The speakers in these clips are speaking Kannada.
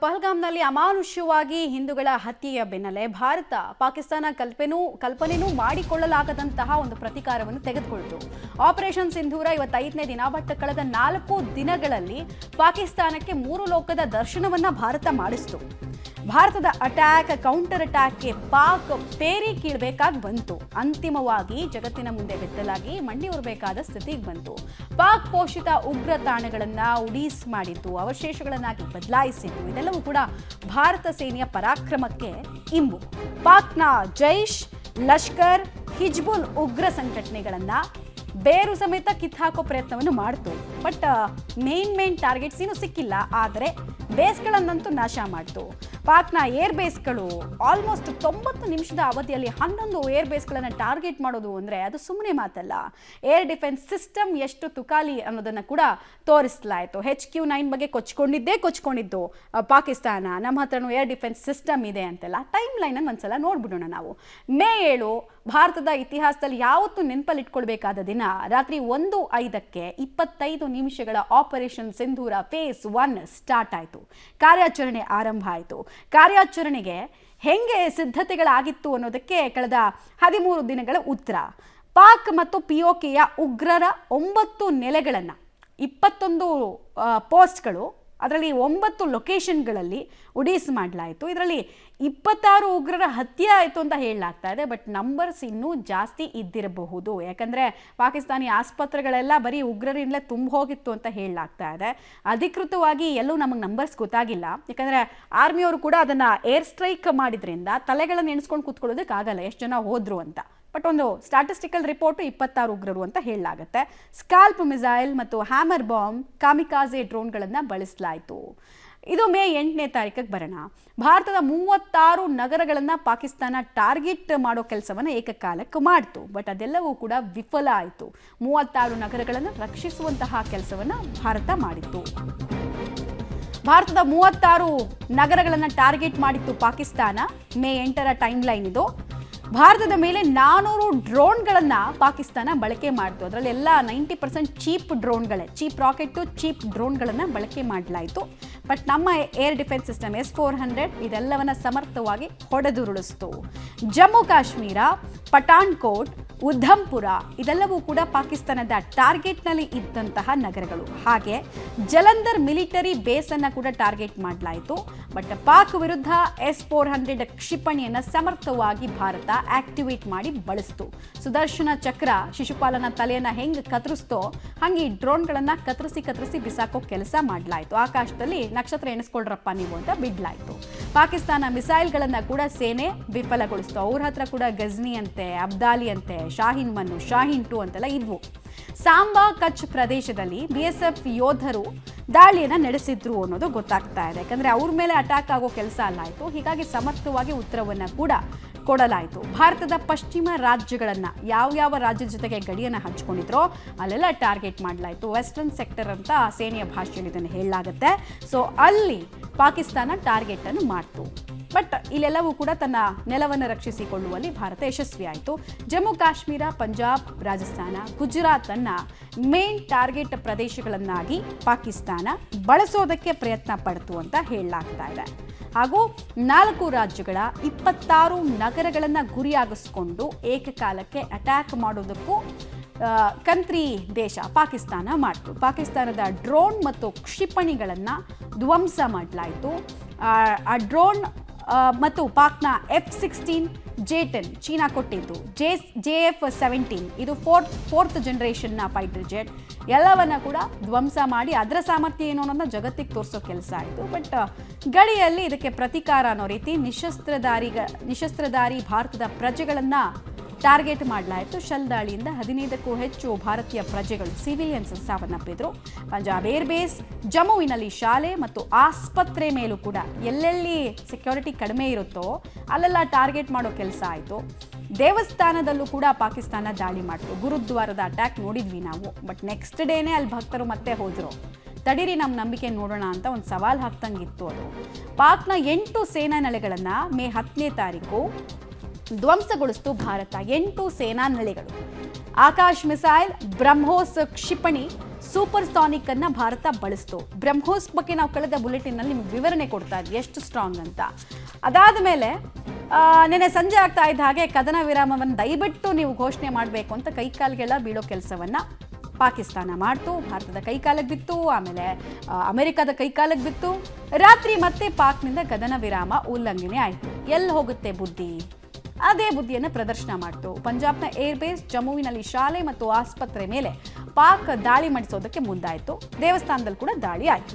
ಪಹಲ್ಗಾಮ್ನಲ್ಲಿ ಅಮಾನುಷ್ಯವಾಗಿ ಹಿಂದೂಗಳ ಹತ್ಯೆಯ ಬೆನ್ನಲ್ಲೇ ಭಾರತ ಪಾಕಿಸ್ತಾನ ಕಲ್ಪನೆನೂ ಮಾಡಿಕೊಳ್ಳಲಾಗದಂತಹ ಒಂದು ಪ್ರತೀಕಾರವನ್ನು ತೆಗೆದುಕೊಳ್ತು. ಆಪರೇಷನ್ ಸಿಂಧೂರ 55ನೇ ದಿನ. ಬಟ್ ಕಳೆದ 4 ದಿನಗಳಲ್ಲಿ ಪಾಕಿಸ್ತಾನಕ್ಕೆ 3 ಲೋಕದ ದರ್ಶನವನ್ನ ಭಾರತ ಮಾಡಿಸಿತು. ಭಾರತದ ಅಟ್ಯಾಕ್, ಕೌಂಟರ್ ಅಟ್ಯಾಕ್ಗೆ ಪಾಕ್ ಪೇರಿ ಕೀಳಬೇಕಾಗಿ ಬಂತು. ಅಂತಿಮವಾಗಿ ಜಗತ್ತಿನ ಮುಂದೆ ಬೆತ್ತಲಾಗಿ ಮಂಡಿ ಉರಬೇಕಾದ ಸ್ಥಿತಿಗೆ ಬಂತು. ಪಾಕ್ ಪೋಷಿತ ಉಗ್ರ ತಾಣಗಳನ್ನ ಉಡೀಸ್ ಮಾಡಿದ್ದು, ಅವಶೇಷಗಳನ್ನಾಗಿ ಬದಲಾಯಿಸಿದ್ದು, ಇದೆಲ್ಲವೂ ಕೂಡ ಭಾರತ ಸೇನೆಯ ಪರಾಕ್ರಮಕ್ಕೆ ಇಂಬು. ಪಾಕ್ನ ಜೈಷ್, ಲಷ್ಕರ್, ಹಿಜ್ಬುಲ್ ಉಗ್ರ ಸಂಘಟನೆಗಳನ್ನ ಬೇರು ಸಮೇತ ಕಿತ್ತಾಕೋ ಪ್ರಯತ್ನವನ್ನು ಮಾಡ್ತು. ಬಟ್ ಮೇನ್ ಟಾರ್ಗೆಟ್ಸ್ ಏನು ಸಿಕ್ಕಿಲ್ಲ. ಆದರೆ ಬೇಸ್ಗಳನ್ನಂತೂ ನಾಶ ಮಾಡ್ತು. ಪಾಕ್ನ ಏರ್ ಬೇಸ್ಗಳು ಆಲ್ಮೋಸ್ಟ್ 90 ನಿಮಿಷದ ಅವಧಿಯಲ್ಲಿ 11 ಏರ್ ಬೇಸ್ಗಳನ್ನು ಟಾರ್ಗೆಟ್ ಮಾಡೋದು ಅಂದರೆ ಅದು ಸುಮ್ಮನೆ ಮಾತಲ್ಲ. ಏರ್ ಡಿಫೆನ್ಸ್ ಸಿಸ್ಟಮ್ ಎಷ್ಟು ತುಕಾಲಿ ಅನ್ನೋದನ್ನು ಕೂಡ ತೋರಿಸಲಾಯಿತು. HQ-9 ಬಗ್ಗೆ ಕೊಚ್ಕೊಂಡಿದ್ದು ಪಾಕಿಸ್ತಾನ. ನಮ್ಮ ಹತ್ರನೂ ಏರ್ ಡಿಫೆನ್ಸ್ ಸಿಸ್ಟಮ್ ಇದೆ ಅಂತೆಲ್ಲ. ಟೈಮ್ ಲೈನನ್ನು ಒಂದ್ಸಲ ನೋಡ್ಬಿಡೋಣ ನಾವು. ಮೇ 7 ಭಾರತದ ಇತಿಹಾಸದಲ್ಲಿ ಯಾವತ್ತೂ ನೆನಪಲ್ಲಿ ಇಟ್ಕೊಳ್ಬೇಕಾದ ದಿನ. ರಾತ್ರಿ 1:05ಕ್ಕೆ 25 ನಿಮಿಷಗಳ ಆಪರೇಷನ್ ಸಿಂಧೂರ ಫೇಸ್ 1 ಸ್ಟಾರ್ಟ್ ಆಯಿತು. ಕಾರ್ಯಾಚರಣೆ ಆರಂಭ ಆಯಿತು. ಕಾರ್ಯಾಚರಣೆಗೆ ಹೆಂಗೆ ಸಿದ್ಧತೆಗಳಾಗಿತ್ತು ಅನ್ನೋದಕ್ಕೆ ಕಳೆದ 13 ದಿನಗಳ ಉತ್ತರ. ಪಾಕ್ ಮತ್ತು POKಯ ಉಗ್ರರ 9 ನೆಲೆಗಳನ್ನು, 21 ಪೋಸ್ಟ್ಗಳು, ಅದರಲ್ಲಿ 9 ಲೊಕೇಶನ್ಗಳಲ್ಲಿ ಉಡೀಸ್ ಮಾಡಲಾಯಿತು. ಇದರಲ್ಲಿ 26 ಉಗ್ರರ ಹತ್ಯೆ ಆಯಿತು ಅಂತ ಹೇಳಲಾಗ್ತಾ ಇದೆ. ಬಟ್ ನಂಬರ್ಸ್ ಇನ್ನೂ ಜಾಸ್ತಿ ಇದ್ದಿರಬಹುದು. ಯಾಕಂದರೆ ಪಾಕಿಸ್ತಾನಿ ಆಸ್ಪತ್ರೆಗಳೆಲ್ಲ ಬರೀ ಉಗ್ರರಿಂದಲೇ ತುಂಬ ಹೋಗಿತ್ತು ಅಂತ ಹೇಳಲಾಗ್ತಾ ಇದೆ. ಅಧಿಕೃತವಾಗಿ ಎಲ್ಲೂ ನಮಗೆ ನಂಬರ್ಸ್ ಗೊತ್ತಾಗಿಲ್ಲ. ಯಾಕಂದರೆ ಆರ್ಮಿಯವರು ಕೂಡ ಅದನ್ನು ಏರ್ ಸ್ಟ್ರೈಕ್ ಮಾಡಿದ್ರಿಂದ ತಲೆಗಳನ್ನು ಎಣಿಸ್ಕೊಂಡು ಕೂತ್ಕೊಳ್ಳೋದಕ್ಕಾಗಲ್ಲ ಎಷ್ಟು ಜನ ಹೋದ್ರು ಅಂತ. ಬಟ್ ಒಂದು ಸ್ಟ್ಯಾಟಿಸ್ಟಿಕಲ್ ರಿಪೋರ್ಟು 26 ಉಗ್ರರು ಅಂತ ಹೇಳಲಾಗುತ್ತೆ. ಸ್ಕಾಲ್ಪ್ ಮಿಸೈಲ್ ಮತ್ತು ಹ್ಯಾಮರ್ ಬಾಂಬ್, ಕಾಮಿಕಾಜೆ ಡ್ರೋನ್ಗಳನ್ನು ಬಳಸಲಾಯಿತು. ಇದು ಮೇ 8ನೇ ತಾರೀಕಿಗೆ ಬರೋಣ. ಭಾರತದ 36 ನಗರಗಳನ್ನು ಪಾಕಿಸ್ತಾನ ಟಾರ್ಗೆಟ್ ಮಾಡೋ ಕೆಲಸವನ್ನು ಏಕಕಾಲಕ್ಕೆ ಮಾಡ್ತು. ಬಟ್ ಅದೆಲ್ಲವೂ ಕೂಡ ವಿಫಲ ಆಯಿತು. 36 ನಗರಗಳನ್ನು ರಕ್ಷಿಸುವಂತಹ ಕೆಲಸವನ್ನು ಭಾರತ ಮಾಡಿತ್ತು. ಭಾರತದ 36 ನಗರಗಳನ್ನು ಟಾರ್ಗೆಟ್ ಮಾಡಿತ್ತು ಪಾಕಿಸ್ತಾನ. ಮೇ 8ರ ಟೈಮ್ ಲೈನ್ ಇದು. ಭಾರತದ ಮೇಲೆ 400 ಡ್ರೋನ್ಗಳನ್ನು ಪಾಕಿಸ್ತಾನ ಬಳಕೆ ಮಾಡಿತು. ಅದರಲ್ಲಿ ಎಲ್ಲ 90% ಚೀಪ್ ಡ್ರೋನ್ಗಳೇ, ಚೀಪ್ ರಾಕೆಟ್ಟು, ಚೀಪ್ ಡ್ರೋನ್ಗಳನ್ನು ಬಳಕೆ ಮಾಡಲಾಯಿತು. ಬಟ್ ನಮ್ಮ ಏರ್ ಡಿಫೆನ್ಸ್ ಸಿಸ್ಟಮ್ S-400 ಇದೆಲ್ಲವನ್ನ ಸಮರ್ಥವಾಗಿ ಹೊಡೆದುರುಳಿಸ್ತು. ಜಮ್ಮು ಕಾಶ್ಮೀರ, ಪಠಾಣ್ಕೋಟ್, ಉಧಂಪುರ ಇದೆಲ್ಲವೂ ಕೂಡ ಪಾಕಿಸ್ತಾನದ ಟಾರ್ಗೆಟ್ನಲ್ಲಿ ಇದ್ದಂತಹ ನಗರಗಳು. ಹಾಗೆ ಜಲಂಧರ್ ಮಿಲಿಟರಿ ಬೇಸನ್ನು ಕೂಡ ಟಾರ್ಗೆಟ್ ಮಾಡಲಾಯಿತು. ಬಟ್ ಪಾಕ್ ವಿರುದ್ಧ S-400 ಕ್ಷಿಪಣಿಯನ್ನು ಸಮರ್ಥವಾಗಿ ಭಾರತ ಆಕ್ಟಿವೇಟ್ ಮಾಡಿ ಬಳಸ್ತು. ಸುದರ್ಶನ ಚಕ್ರ ಶಿಶುಪಾಲನ ತಲೆಯನ್ನು ಹೆಂಗೆ ಕತ್ತರಿಸ್ತೋ ಹಾಗೆ ಈ ಡ್ರೋನ್ಗಳನ್ನು ಕತ್ತರಿಸಿ ಬಿಸಾಕೋ ಕೆಲಸ ಮಾಡಲಾಯಿತು. ಆಕಾಶದಲ್ಲಿ ನಕ್ಷತ್ರ ಎಣಿಸ್ಕೊಳ್ರಪ್ಪ ನೀವು ಅಂತ ಬಿಡ್ಲಾಯಿತು. ಪಾಕಿಸ್ತಾನ ಮಿಸೈಲ್ಗಳನ್ನು ಕೂಡ ಸೇನೆ ವಿಫಲಗೊಳಿಸ್ತು. ಅವ್ರ ಹತ್ರ ಕೂಡ ಗಜ್ನಿ ಅಂತೆ, ಅಬ್ದಾಲಿ ಅಂತೆ, ಶಾಹೀನ್ 1, ಶಾಹೀನ್ 2 ಅಂತೆಲ್ಲ ಇದ್ವು. ಸಾಂಬಾ, ಕಚ್ ಪ್ರದೇಶದಲ್ಲಿ BSF ಯೋಧರು ದಾಳಿಯನ್ನು ನಡೆಸಿದ್ರು ಅನ್ನೋದು ಗೊತ್ತಾಗ್ತಾ ಇದೆ. ಯಾಕಂದರೆ ಅವ್ರ ಮೇಲೆ ಅಟ್ಯಾಕ್ ಆಗೋ ಕೆಲಸ ಅಲ್ಲಾಯಿತು. ಹೀಗಾಗಿ ಸಮರ್ಥವಾಗಿ ಉತ್ತರವನ್ನು ಕೂಡ ಕೊಡಲಾಯಿತು. ಭಾರತದ ಪಶ್ಚಿಮ ರಾಜ್ಯಗಳನ್ನು ಯಾವ ರಾಜ್ಯದ ಜೊತೆಗೆ ಗಡಿಯನ್ನು ಹಂಚ್ಕೊಂಡಿದ್ರೋ ಅಲ್ಲೆಲ್ಲ ಟಾರ್ಗೆಟ್ ಮಾಡಲಾಯಿತು. ವೆಸ್ಟರ್ನ್ ಸೆಕ್ಟರ್ ಅಂತ ಸೇನೆಯ ಭಾಷೆಯಲ್ಲಿ ಇದನ್ನು ಹೇಳಲಾಗುತ್ತೆ. ಸೊ ಅಲ್ಲಿ ಪಾಕಿಸ್ತಾನ ಟಾರ್ಗೆಟನ್ನು ಮಾಡ್ತು. ಬಟ್ ಇಲ್ಲೆಲ್ಲವೂ ಕೂಡ ತನ್ನ ನೆಲವನ್ನು ರಕ್ಷಿಸಿಕೊಳ್ಳುವಲ್ಲಿ ಭಾರತ ಯಶಸ್ವಿಯಾಯಿತು. ಜಮ್ಮು ಕಾಶ್ಮೀರ, ಪಂಜಾಬ್, ರಾಜಸ್ಥಾನ, ಗುಜರಾತ್ ಅನ್ನ ಮೇನ್ ಟಾರ್ಗೆಟ್ ಪ್ರದೇಶಗಳನ್ನಾಗಿ ಪಾಕಿಸ್ತಾನ ಬಳಸೋದಕ್ಕೆ ಪ್ರಯತ್ನ ಪಡ್ತು ಅಂತ ಹೇಳಲಾಗ್ತಾ ಇದೆ. ಹಾಗೂ 4 ರಾಜ್ಯಗಳ 26 ನಗರಗಳನ್ನು ಗುರಿಯಾಗಿಸ್ಕೊಂಡು ಏಕಕಾಲಕ್ಕೆ ಅಟ್ಯಾಕ್ ಮಾಡೋದಕ್ಕೂ ಕಂತ್ರಿ ದೇಶ ಪಾಕಿಸ್ತಾನ ಮಾಡ್ತು. ಪಾಕಿಸ್ತಾನದ ಡ್ರೋನ್ ಮತ್ತು ಕ್ಷಿಪಣಿಗಳನ್ನು ಧ್ವಂಸ ಮಾಡಲಾಯಿತು. ಆ ಡ್ರೋನ್ ಮತ್ತು ಪಾಕ್ನ F-16, J-10 ಚೀನಾ ಕೊಟ್ಟಿದ್ದು, JF-17 ಇದು ಫೋರ್ತ್ ಜನರೇಷನ್ನ ಫೈಟರ್ ಜೆಟ್ ಎಲ್ಲವನ್ನ ಕೂಡ ಧ್ವಂಸ ಮಾಡಿ ಅದರ ಸಾಮರ್ಥ್ಯ ಏನು ಅನ್ನೋದನ್ನ ಜಗತ್ತಿಗೆ ತೋರಿಸೋ ಕೆಲಸ ಆಯಿತು. ಬಟ್ ಗಡಿಯಲ್ಲಿ ಇದಕ್ಕೆ ಪ್ರತೀಕಾರ ಅನ್ನೋ ರೀತಿ ನಿಶಸ್ತ್ರಧಾರಿ ಭಾರತದ ಪ್ರಜೆಗಳನ್ನು ಟಾರ್ಗೆಟ್ ಮಾಡಲಾಯಿತು. ಶೆಲ್ ದಾಳಿಯಿಂದ 15ಕ್ಕೂ ಹೆಚ್ಚು ಭಾರತೀಯ ಪ್ರಜೆಗಳು, ಸಿವಿಲಿಯನ್ಸ್ ಸಾವನ್ನಪ್ಪಿದ್ರು. ಪಂಜಾಬ್ ಏರ್ಬೇಸ್, ಜಮ್ಮುವಿನಲ್ಲಿ ಶಾಲೆ ಮತ್ತು ಆಸ್ಪತ್ರೆ ಮೇಲೂ ಕೂಡ ಎಲ್ಲೆಲ್ಲಿ ಸೆಕ್ಯೂರಿಟಿ ಕಡಿಮೆ ಇರುತ್ತೋ ಅಲ್ಲೆಲ್ಲ ಟಾರ್ಗೆಟ್ ಮಾಡೋ ಕೆಲಸ ಆಯಿತು. ದೇವಸ್ಥಾನದಲ್ಲೂ ಕೂಡ ಪಾಕಿಸ್ತಾನ ದಾಳಿ ಮಾಡಿತು. ಗುರುದ್ವಾರದ ಅಟ್ಯಾಕ್ ನೋಡಿದ್ವಿ ನಾವು. ಬಟ್ ನೆಕ್ಸ್ಟ್ ಡೇನೇ ಅಲ್ಲಿ ಭಕ್ತರು ಮತ್ತೆ ಹೋದರು. ತಡೀರಿ, ನಮ್ಮ ನಂಬಿಕೆ ನೋಡೋಣ ಅಂತ ಒಂದು ಸವಾಲು ಹಾಕ್ತಂಗಿತ್ತು ಅದು. ಪಾಕ್ನ 8 ಸೇನಾ ನೆಲೆಗಳನ್ನು ಮೇ 10ನೇ ತಾರೀಕು ಧ್ವಂಸಗೊಳಿಸಿತು ಭಾರತ. 8 ಸೇನಾ ನೆಲೆಗಳು. ಆಕಾಶ್ ಮಿಸೈಲ್, ಬ್ರಹ್ಮೋಸ್ ಕ್ಷಿಪಣಿ, ಸೂಪರ್ ಸಾನಿಕ್ ಅನ್ನ ಭಾರತ ಬಳಸ್ತು. ಬ್ರಹ್ಮೋಸ್ ಬಗ್ಗೆ ನಾವು ಕಳೆದ ಬುಲೆಟಿನ್ನಲ್ಲಿ ನಿಮ್ಗೆ ವಿವರಣೆ ಕೊಡ್ತಾ ಇದ್ವಿ ಎಷ್ಟು ಸ್ಟ್ರಾಂಗ್ ಅಂತ. ಅದಾದ ಮೇಲೆ ನೆನ್ನೆ ಸಂಜೆ ಆಗ್ತಾ ಇದ್ದ ಹಾಗೆ ಕದನ ವಿರಾಮವನ್ನು ದಯವಿಟ್ಟು ನೀವು ಘೋಷಣೆ ಮಾಡಬೇಕು ಅಂತ ಕೈಕಾಲಿಗೆಲ್ಲ ಬೀಳೋ ಕೆಲಸವನ್ನು ಪಾಕಿಸ್ತಾನ ಮಾಡ್ತು. ಭಾರತದ ಕೈಕಾಲಿಗೆ ಬಿತ್ತು, ಆಮೇಲೆ ಅಮೆರಿಕದ ಕೈಕಾಲಿಗೆ ಬಿತ್ತು. ರಾತ್ರಿ ಮತ್ತೆ ಪಾಕ್ನಿಂದ ಕದನ ವಿರಾಮ ಉಲ್ಲಂಘನೆ ಆಯಿತು. ಎಲ್ಲಿ ಹೋಗುತ್ತೆ ಬುದ್ಧಿ? ಅದೇ ಬುದ್ಧಿಯನ್ನು ಪ್ರದರ್ಶನ ಮಾಡ್ತು. ಪಂಜಾಬ್ನ ಏರ್ಬೇಸ್, ಜಮ್ಮುವಿನಲ್ಲಿ ಶಾಲೆ ಮತ್ತು ಆಸ್ಪತ್ರೆ ಮೇಲೆ ಪಾಕ್ ದಾಳಿ ಮಾಡಿಸೋದಕ್ಕೆ ಮುಂದಾಯಿತು. ದೇವಸ್ಥಾನದಲ್ಲಿ ಕೂಡ ದಾಳಿ ಆಯಿತು.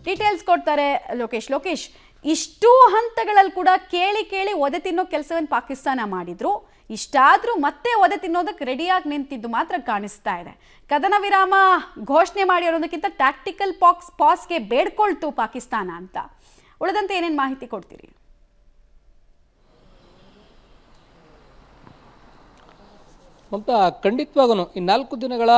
ಡೀಟೇಲ್ಸ್ ಕೊಡ್ತಾರೆ ಲೋಕೇಶ್, ಇಷ್ಟೂ ಹಂತಗಳಲ್ಲಿ ಕೂಡ ಕೇಳಿ ಒದೆ ತಿನ್ನೋ ಕೆಲಸವನ್ನು ಪಾಕಿಸ್ತಾನ ಮಾಡಿದ್ರು. ಇಷ್ಟಾದರೂ ಮತ್ತೆ ಒದೆ ತಿನ್ನೋದಕ್ಕೆ ರೆಡಿಯಾಗಿ ನಿಂತಿದ್ದು ಮಾತ್ರ ಕಾಣಿಸ್ತಾ ಇದೆ. ಕದನ ವಿರಾಮ ಘೋಷಣೆ ಮಾಡಿರೋದಕ್ಕಿಂತ ಟ್ಯಾಕ್ಟಿಕಲ್ ಪಾಸ್ಗೆ ಬೇಡ್ಕೊಳ್ತು ಪಾಕಿಸ್ತಾನ ಅಂತ. ಉಳಿದಂತೆ ಏನೇನು ಮಾಹಿತಿ ಕೊಡ್ತೀರಿ? ಮಮತಾ, ಖಂಡಿತವಾಗೂ ಈ 4 ದಿನಗಳ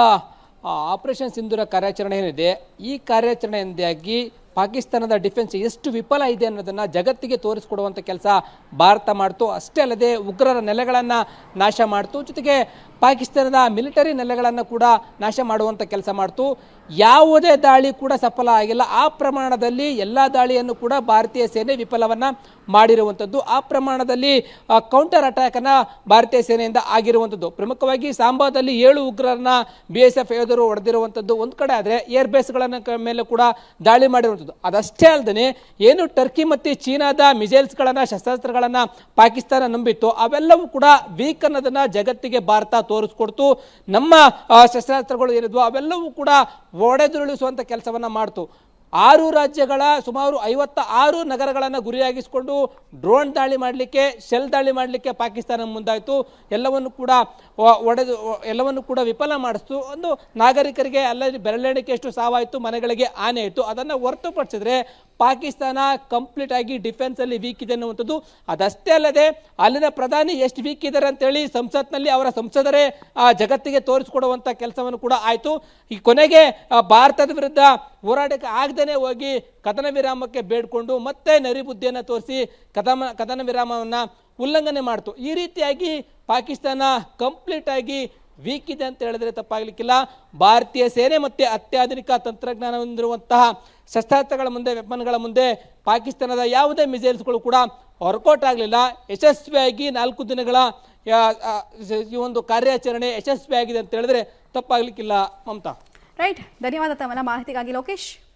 ಆಪರೇಷನ್ ಸಿಂಧೂರ ಕಾರ್ಯಾಚರಣೆ ಏನಿದೆ, ಈ ಕಾರ್ಯಾಚರಣೆಯಿಂದಾಗಿ ಪಾಕಿಸ್ತಾನದ ಡಿಫೆನ್ಸ್ ಎಷ್ಟು ವಿಫಲ ಇದೆ ಅನ್ನೋದನ್ನು ಜಗತ್ತಿಗೆ ತೋರಿಸ್ಕೊಡುವಂಥ ಕೆಲಸ ಭಾರತ ಮಾಡ್ತು. ಅಷ್ಟೇ ಅಲ್ಲದೆ ಉಗ್ರರ ನೆಲೆಗಳನ್ನು ನಾಶ ಮಾಡ್ತು, ಜೊತೆಗೆ ಪಾಕಿಸ್ತಾನದ ಮಿಲಿಟರಿ ನೆಲೆಗಳನ್ನು ಕೂಡ ನಾಶ ಮಾಡುವಂಥ ಕೆಲಸ ಮಾಡ್ತು. ಯಾವುದೇ ದಾಳಿ ಕೂಡ ಸಫಲ ಆಗಿಲ್ಲ. ಆ ಪ್ರಮಾಣದಲ್ಲಿ ಎಲ್ಲ ದಾಳಿಯನ್ನು ಕೂಡ ಭಾರತೀಯ ಸೇನೆ ವಿಫಲವನ್ನು ಮಾಡಿರುವಂಥದ್ದು. ಆ ಪ್ರಮಾಣದಲ್ಲಿ ಕೌಂಟರ್ ಅಟ್ಯಾಕನ್ನು ಭಾರತೀಯ ಸೇನೆಯಿಂದ ಆಗಿರುವಂಥದ್ದು. ಪ್ರಮುಖವಾಗಿ ಸಾಂಬಾದಲ್ಲಿ 7 ಉಗ್ರರನ್ನ BSF ಯೋಧರು ಹೊಡೆದಿರುವಂಥದ್ದು ಒಂದು ಕಡೆ ಆದರೆ, ಏರ್ ಬೇಸ್ಗಳನ್ನು ಮೇಲೆ ಕೂಡ ದಾಳಿ ಮಾಡಿರುವಂಥದ್ದು. ಅದಷ್ಟೇ ಅಲ್ಲದೆ ಏನು ಟರ್ಕಿ ಮತ್ತು ಚೀನಾದ ಮಿಸೈಲ್ಸ್ಗಳನ್ನು, ಶಸ್ತ್ರಾಸ್ತ್ರಗಳನ್ನು ಪಾಕಿಸ್ತಾನ ನಂಬಿತ್ತು, ಅವೆಲ್ಲವೂ ಕೂಡ ವೀಕ್ ಅನ್ನೋದನ್ನು ಜಗತ್ತಿಗೆ ಭಾರತ ತೋರಿಸ್ಕೊಡ್ತು. ನಮ್ಮ ಶಸ್ತ್ರಾಸ್ತ್ರಗಳು ಏನಿದ್ವು ಅವೆಲ್ಲವೂ ಕೂಡ ಒಡೆದುರುಳಿಸುವಂಥ ಕೆಲಸವನ್ನು ಮಾಡ್ತು. 6 ರಾಜ್ಯಗಳ ಸುಮಾರು 56 ನಗರಗಳನ್ನು ಗುರಿಯಾಗಿಸಿಕೊಂಡು ಡ್ರೋನ್ ದಾಳಿ ಮಾಡಲಿಕ್ಕೆ, ಶೆಲ್ ದಾಳಿ ಮಾಡಲಿಕ್ಕೆ ಪಾಕಿಸ್ತಾನ ಮುಂದಾಯಿತು. ಎಲ್ಲವನ್ನು ಕೂಡ ವಿಫಲ ಮಾಡಿಸ್ತು. ಒಂದು ನಾಗರಿಕರಿಗೆ ಅಲ್ಲಲ್ಲಿ ಬೆರಳೆಣಿಕೆಯಷ್ಟು ಸಾವಾಯಿತು, ಮನೆಗಳಿಗೆ ಹಾನಿ ಆಯಿತು. ಅದನ್ನು ಹೊರತುಪಡಿಸಿದ್ರೆ ಪಾಕಿಸ್ತಾನ ಕಂಪ್ಲೀಟ್ ಆಗಿ ಡಿಫೆನ್ಸ್ ಅಲ್ಲಿ ವೀಕ್ ಇದೆ ಅನ್ನುವಂಥದ್ದು. ಅದಷ್ಟೇ ಅಲ್ಲದೆ ಅಲ್ಲಿನ ಪ್ರಧಾನಿ ಎಷ್ಟು ವೀಕ್ ಇದ್ದಾರೆ ಅಂತೇಳಿ ಸಂಸತ್ನಲ್ಲಿ ಅವರ ಸಂಸದರೇ ಜಗತ್ತಿಗೆ ತೋರಿಸಿಕೊಡುವಂಥ ಕೆಲಸವನ್ನು ಕೂಡ ಆಯಿತು. ಈ ಕೊನೆಗೆ ಭಾರತದ ವಿರುದ್ಧ ಹೋರಾಟಕ್ಕೆ ಆಗದೇನೆ ಹೋಗಿ ಕದನ ವಿರಾಮಕ್ಕೆ ಬೇಡ್ಕೊಂಡು ಮತ್ತೆ ನರಿಬುದ್ಧಿಯನ್ನು ತೋರಿಸಿ ಕದನ ವಿರಾಮವನ್ನು ಉಲ್ಲಂಘನೆ ಮಾಡ್ತು. ಈ ರೀತಿಯಾಗಿ ಪಾಕಿಸ್ತಾನ ಕಂಪ್ಲೀಟ್ ಆಗಿ ವೀಕ್ ಇದೆ ಅಂತ ಹೇಳಿದ್ರೆ ತಪ್ಪಾಗಲಿಕ್ಕಿಲ್ಲ. ಭಾರತೀಯ ಸೇನೆ ಮತ್ತು ಅತ್ಯಾಧುನಿಕ ತಂತ್ರಜ್ಞಾನ ಹೊಂದಿರುವಂತಹ ಶಸ್ತ್ರಾಸ್ತ್ರಗಳ ಮುಂದೆ, ವೆಪನ್ಗಳ ಮುಂದೆ ಪಾಕಿಸ್ತಾನದ ಯಾವುದೇ ಮಿಸೈಲ್ಸ್ಗಳು ಕೂಡ ವರ್ಕೌಟ್ ಆಗಲಿಲ್ಲ. ಯಶಸ್ವಿಯಾಗಿ 4 ದಿನಗಳ ಈ ಒಂದು ಕಾರ್ಯಾಚರಣೆ ಯಶಸ್ವಿಯಾಗಿದೆ ಅಂತ ಹೇಳಿದ್ರೆ ತಪ್ಪಾಗಲಿಕ್ಕಿಲ್ಲ. ಮಮತಾ, ರೈಟ್. ಧನ್ಯವಾದ ತಮ್ಮ ಮಾಹಿತಿಗಾಗಿ ಲೋಕೇಶ್.